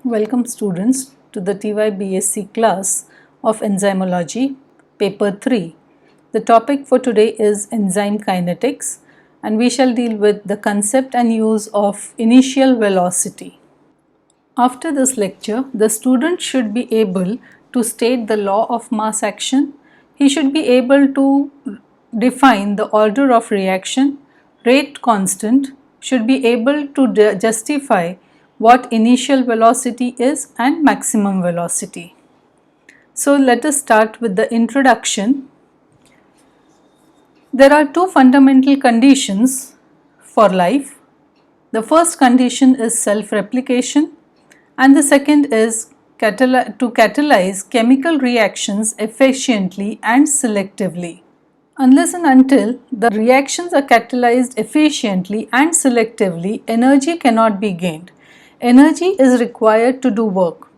Welcome students to the T.Y.B.Sc class of Enzymology, paper 3. The topic for today is enzyme kinetics and we shall deal with the concept and use of initial velocity. After this lecture, the student should be able to state the law of mass action. He should be able to define the order of reaction, rate constant, should be able to justify what initial velocity is and maximum velocity. So let us start with the introduction. There are two fundamental conditions for life. The first condition is self-replication and the second is to catalyze chemical reactions efficiently and selectively. Unless and until the reactions are catalyzed efficiently and selectively, energy cannot be gained. Energy is required to do work.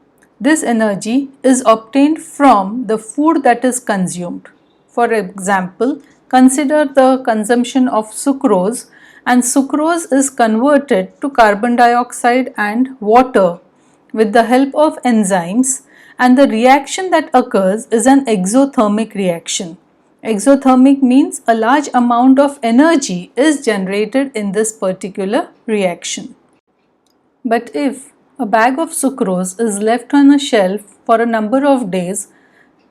This energy is obtained from the food that is consumed. For example, consider the consumption of sucrose, and sucrose is converted to carbon dioxide and water with the help of enzymes, and the reaction that occurs is an exothermic reaction. Exothermic means a large amount of energy is generated in this particular reaction. But if a bag of sucrose is left on a shelf for a number of days,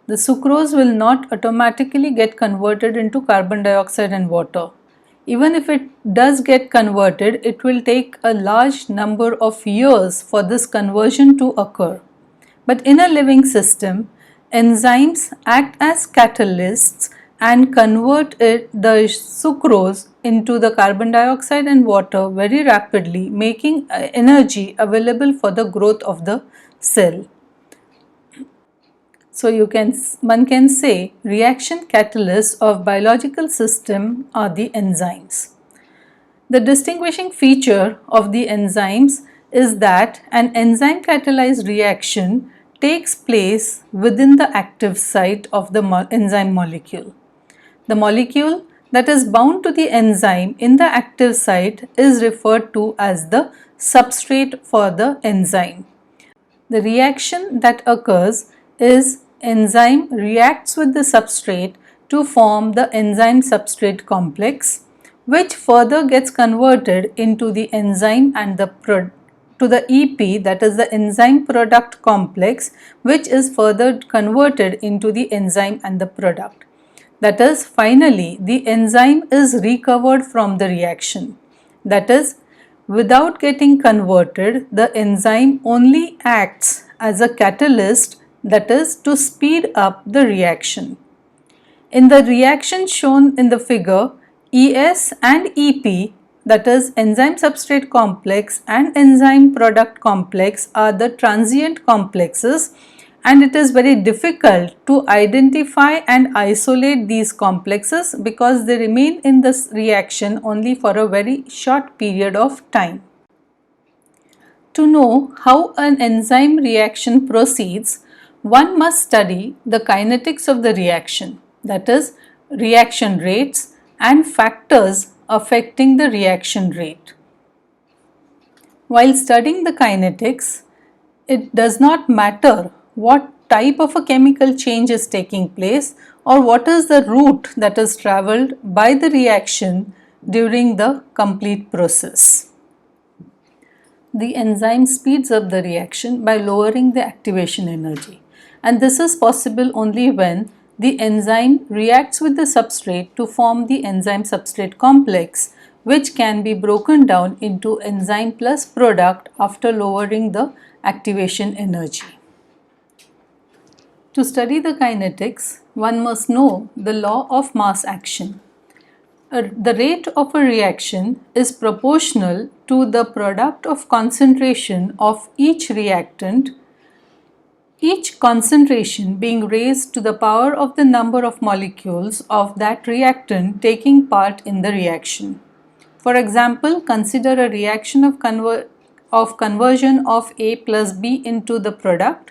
the sucrose will not automatically get converted into carbon dioxide and water. Even if it does get converted, it will take a large number of years for this conversion to occur. But in a living system, enzymes act as catalysts and convert the sucrose into the carbon dioxide and water very rapidly, making energy available for the growth of the cell. So one can say reaction catalysts of biological system are the enzymes. The distinguishing feature of the enzymes is that an enzyme catalyzed reaction takes place within the active site of the enzyme molecule. The molecule that is bound to the enzyme in the active site is referred to as the substrate for the enzyme. The reaction that occurs is enzyme reacts with the substrate to form the enzyme substrate complex, which further gets converted into the enzyme and to the EP, that is the enzyme product complex, which is further converted into the enzyme and the product. That is, finally the enzyme is recovered from the reaction. That is, without getting converted, the enzyme only acts as a catalyst, that is, to speed up the reaction. In the reaction shown in the figure, ES and EP, that is enzyme substrate complex and enzyme product complex, are the transient complexes, and it is very difficult to identify and isolate these complexes because they remain in this reaction only for a very short period of time. To know how an enzyme reaction proceeds, one must study the kinetics of the reaction, that is, reaction rates and factors affecting the reaction rate. While studying the kinetics, it does not matter what type of a chemical change is taking place or what is the route that is travelled by the reaction during the complete process. The enzyme speeds up the reaction by lowering the activation energy, and this is possible only when the enzyme reacts with the substrate to form the enzyme substrate complex, which can be broken down into enzyme plus product after lowering the activation energy. To study the kinetics, one must know the law of mass action. The rate of a reaction is proportional to the product of concentration of each reactant, each concentration being raised to the power of the number of molecules of that reactant taking part in the reaction. For example, consider a reaction of conversion of A plus B into the product,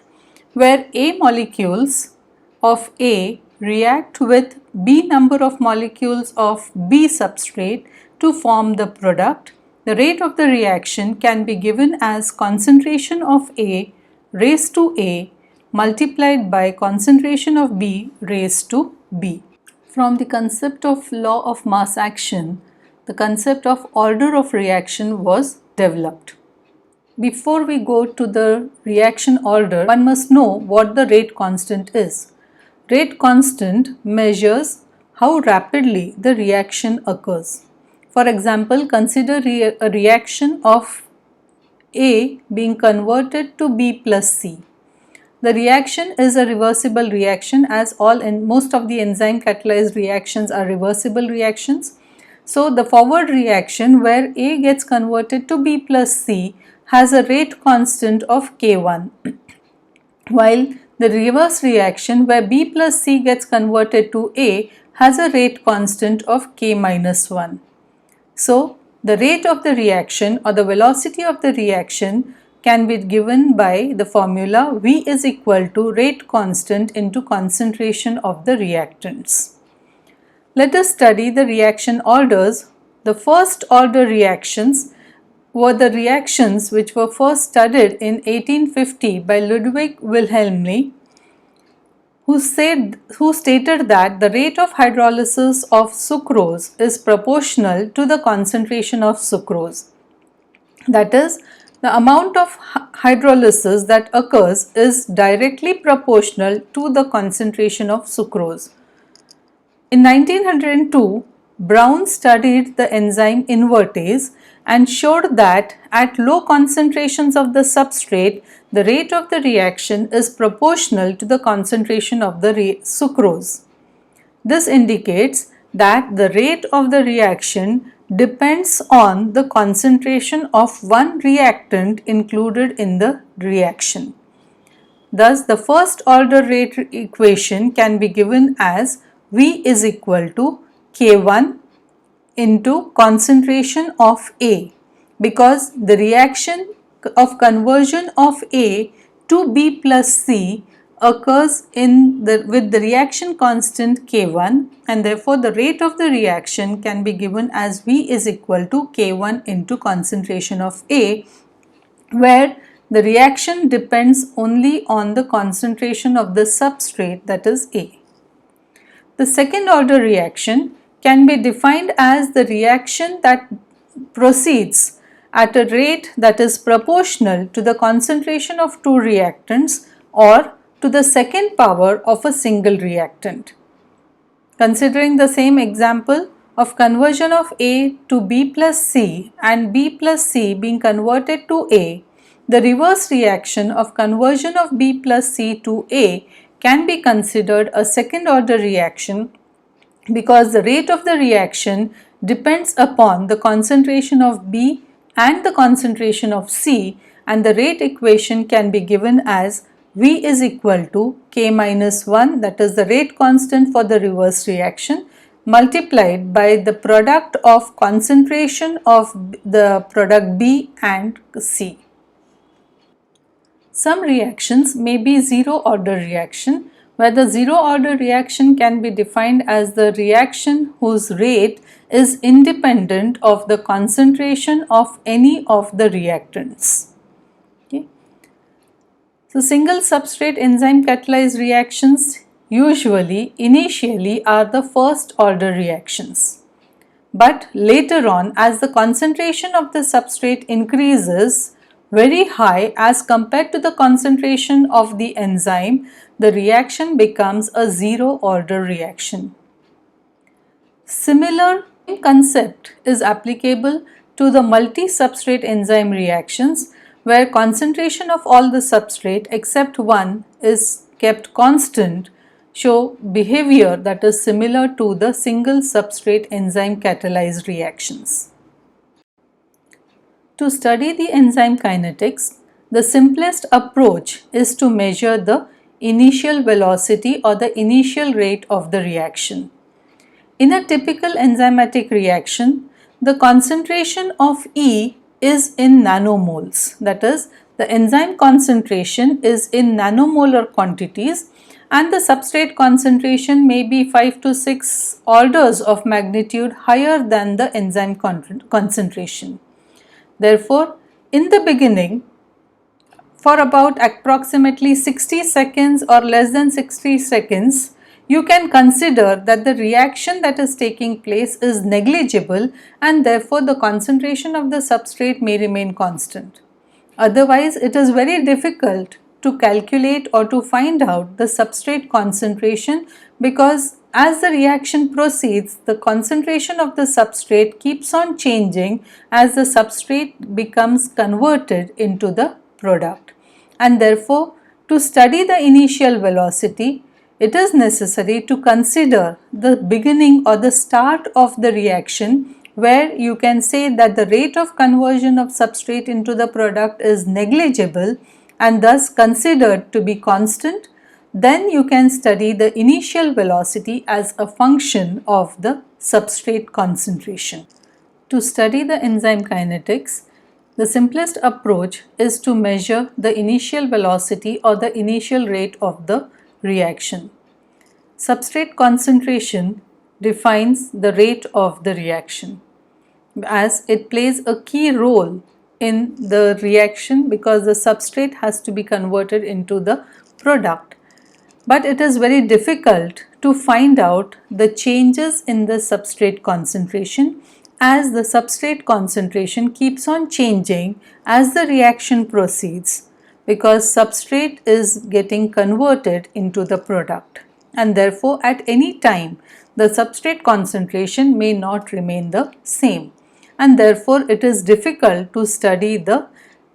where A molecules of A react with B number of molecules of B substrate to form the product, The rate of the reaction can be given as concentration of A raised to A multiplied by concentration of B raised to B. From the concept of law of mass action, the concept of order of reaction was developed. Before we go to the reaction order, one must know what the rate constant is. Rate constant measures how rapidly the reaction occurs. For example, consider a reaction of A being converted to B plus C. The reaction is a reversible reaction, as most of the enzyme catalyzed reactions are reversible reactions. So the forward reaction where A gets converted to B plus C has a rate constant of K1, while the reverse reaction where B plus C gets converted to A has a rate constant of K minus 1. So the rate of the reaction or the velocity of the reaction can be given by the formula V is equal to rate constant into concentration of the reactants. Let us study the reaction orders. The first order reactions were the reactions which were first studied in 1850 by Ludwig Wilhelmy, who stated that the rate of hydrolysis of sucrose is proportional to the concentration of sucrose. That is, the amount of hydrolysis that occurs is directly proportional to the concentration of sucrose. In 1902, Brown studied the enzyme invertase and showed that at low concentrations of the substrate, the rate of the reaction is proportional to the concentration of the sucrose. This indicates that the rate of the reaction depends on the concentration of one reactant included in the reaction. Thus, the first order rate equation can be given as V is equal to K1 into concentration of A, because the reaction of conversion of A to B plus C occurs with the reaction constant K1, and therefore the rate of the reaction can be given as V is equal to K1 into concentration of A, where the reaction depends only on the concentration of the substrate, that is A. The second order reaction can be defined as the reaction that proceeds at a rate that is proportional to the concentration of two reactants or to the second power of a single reactant. Considering the same example of conversion of A to B plus C and B plus C being converted to A, the reverse reaction of conversion of B plus C to A can be considered a second order reaction, because the rate of the reaction depends upon the concentration of B and the concentration of C, and the rate equation can be given as V is equal to K minus 1, that is the rate constant for the reverse reaction, multiplied by the product of concentration of the product B and C. Some reactions may be zero order reaction, where the zero order reaction can be defined as the reaction whose rate is independent of the concentration of any of the reactants. Okay. So single substrate enzyme catalyzed reactions initially are the first order reactions. But later on, as the concentration of the substrate increases very high as compared to the concentration of the enzyme, the reaction becomes a zero order reaction. Similar concept is applicable to the multi-substrate enzyme reactions, where concentration of all the substrate except one is kept constant, show behavior that is similar to the single substrate enzyme catalyzed reactions. To study the enzyme kinetics, the simplest approach is to measure the initial velocity or the initial rate of the reaction. In a typical enzymatic reaction, the concentration of E is in nanomoles, that is, the enzyme concentration is in nanomolar quantities, and the substrate concentration may be 5 to 6 orders of magnitude higher than the enzyme concentration. Therefore, in the beginning, for about approximately 60 seconds or less than 60 seconds, you can consider that the reaction that is taking place is negligible and therefore the concentration of the substrate may remain constant. Otherwise, it is very difficult to calculate or to find out the substrate concentration, because as the reaction proceeds, the concentration of the substrate keeps on changing as the substrate becomes converted into the product. And therefore, to study the initial velocity, it is necessary to consider the beginning or the start of the reaction, where you can say that the rate of conversion of substrate into the product is negligible and thus considered to be constant. Then you can study the initial velocity as a function of the substrate concentration. To study the enzyme kinetics, the simplest approach is to measure the initial velocity or the initial rate of the reaction. Substrate concentration defines the rate of the reaction, as it plays a key role in the reaction because the substrate has to be converted into the product. But it is very difficult to find out the changes in the substrate concentration, as the substrate concentration keeps on changing as the reaction proceeds, because substrate is getting converted into the product, and therefore at any time the substrate concentration may not remain the same, and therefore it is difficult to study the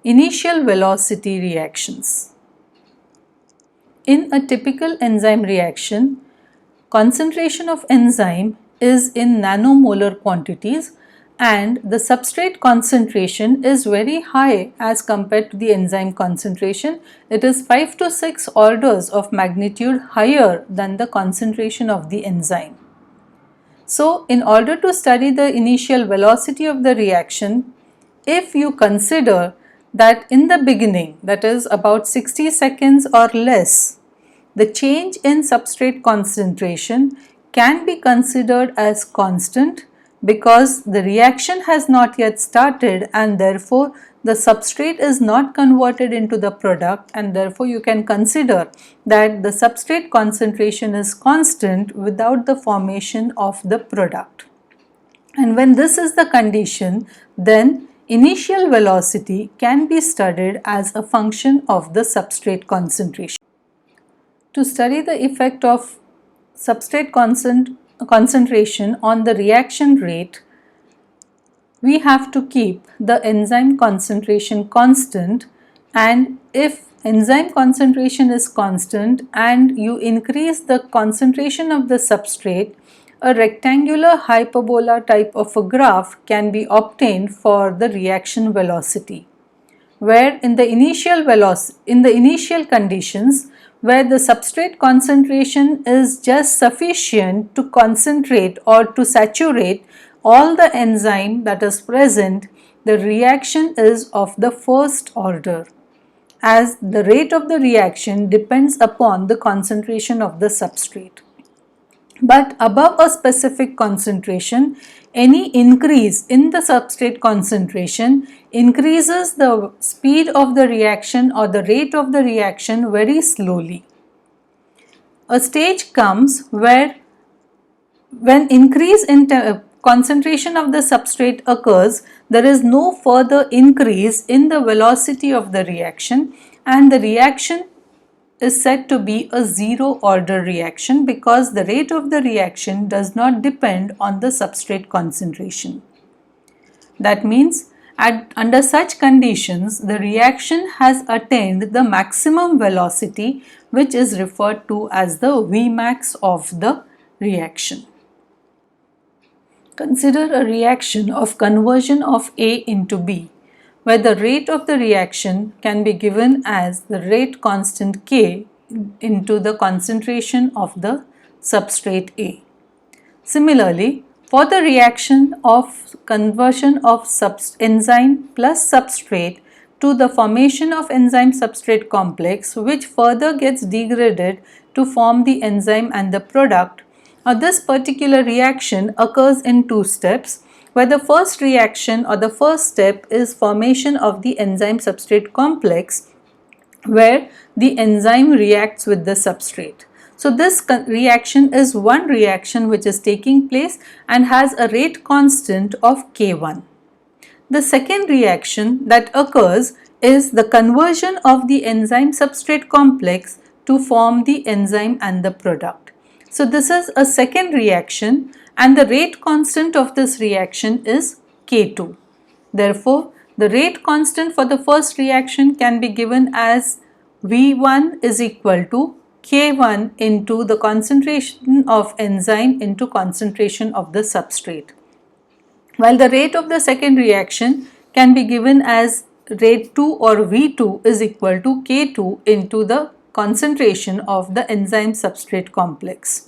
initial velocity reactions. In a typical enzyme reaction, concentration of enzyme is in nanomolar quantities and the substrate concentration is very high as compared to the enzyme concentration. It is 5 to 6 orders of magnitude higher than the concentration of the enzyme. So, in order to study the initial velocity of the reaction, if you consider that in the beginning, that is about 60 seconds or less, the change in substrate concentration can be considered as constant, because the reaction has not yet started and therefore the substrate is not converted into the product, and therefore you can consider that the substrate concentration is constant without the formation of the product. And when this is the condition, then initial velocity can be studied as a function of the substrate concentration. To study the effect of substrate concentration on the reaction rate, we have to keep the enzyme concentration constant, and if enzyme concentration is constant and you increase the concentration of the substrate, a rectangular hyperbola type of a graph can be obtained for the reaction velocity, where in the initial conditions, where the substrate concentration is just sufficient to concentrate or to saturate all the enzyme that is present, the reaction is of the first order, as the rate of the reaction depends upon the concentration of the substrate. But above a specific concentration, any increase in the substrate concentration increases the speed of the reaction or the rate of the reaction very slowly. A stage comes where, when increase in concentration of the substrate occurs, there is no further increase in the velocity of the reaction, and the reaction is said to be a zero order reaction, because the rate of the reaction does not depend on the substrate concentration. That means under such conditions, the reaction has attained the maximum velocity, which is referred to as the Vmax of the reaction. Consider a reaction of conversion of A into B, where the rate of the reaction can be given as the rate constant K into the concentration of the substrate A. Similarly, for the reaction of conversion of enzyme plus substrate to the formation of enzyme substrate complex, which further gets degraded to form the enzyme and the product, this particular reaction occurs in two steps, where the first reaction or the first step is formation of the enzyme substrate complex, where the enzyme reacts with the substrate. So this reaction is one reaction which is taking place and has a rate constant of K1. The second reaction that occurs is the conversion of the enzyme substrate complex to form the enzyme and the product. So this is a second reaction and the rate constant of this reaction is K2. Therefore, the rate constant for the first reaction can be given as V1 is equal to K1 into the concentration of enzyme into concentration of the substrate. While the rate of the second reaction can be given as rate 2 or V2 is equal to K2 into the concentration of the enzyme substrate complex.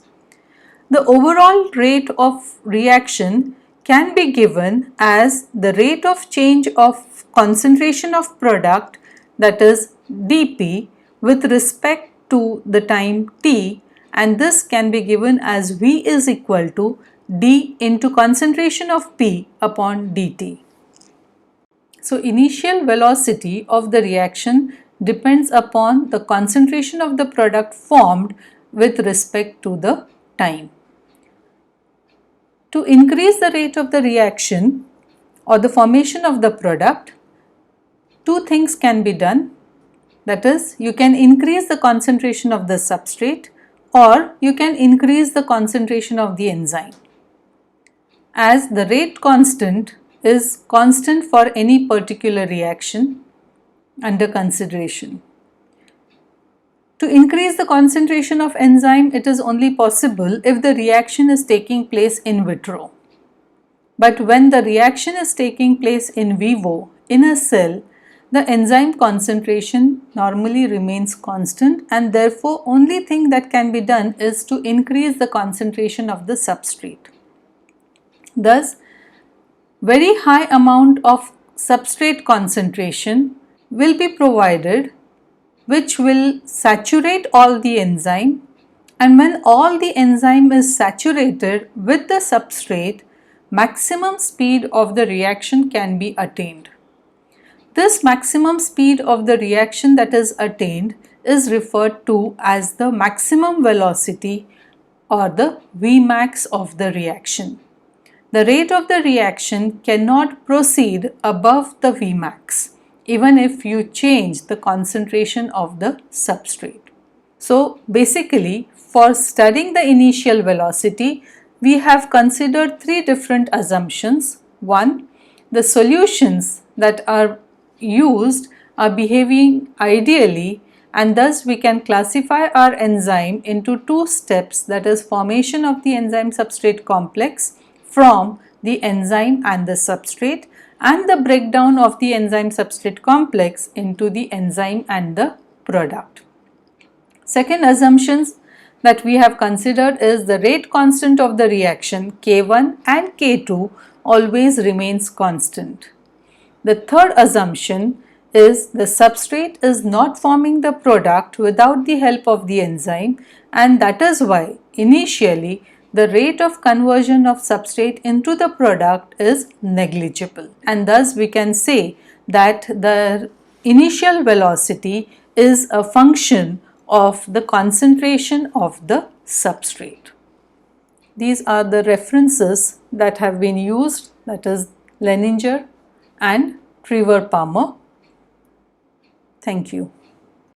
The overall rate of reaction can be given as the rate of change of concentration of product, that is dP, with respect to the time t, and this can be given as V is equal to d into concentration of P upon dt. So initial velocity of the reaction depends upon the concentration of the product formed with respect to the time. To increase the rate of the reaction or the formation of the product, two things can be done. That is, you can increase the concentration of the substrate or you can increase the concentration of the enzyme, as the rate constant is constant for any particular reaction under consideration. To increase the concentration of enzyme, it is only possible if the reaction is taking place in vitro. But when the reaction is taking place in vivo, in a cell, the enzyme concentration normally remains constant, and therefore only thing that can be done is to increase the concentration of the substrate. Thus, very high amount of substrate concentration will be provided, which will saturate all the enzyme, and when all the enzyme is saturated with the substrate, maximum speed of the reaction can be attained. This maximum speed of the reaction that is attained is referred to as the maximum velocity or the Vmax of the reaction. The rate of the reaction cannot proceed above the Vmax, even if you change the concentration of the substrate. So basically, for studying the initial velocity, we have considered three different assumptions. One, the solutions that are used are behaving ideally, and thus we can classify our enzyme into two steps, that is formation of the enzyme substrate complex from the enzyme and the substrate, and the breakdown of the enzyme substrate complex into the enzyme and the product. Second assumptions that we have considered is the rate constant of the reaction K1 and K2 always remains constant. The third assumption is the substrate is not forming the product without the help of the enzyme, and that is why initially the rate of conversion of substrate into the product is negligible, and thus we can say that the initial velocity is a function of the concentration of the substrate. These are the references that have been used, that is Leninger and Trevor Palmer. Thank you.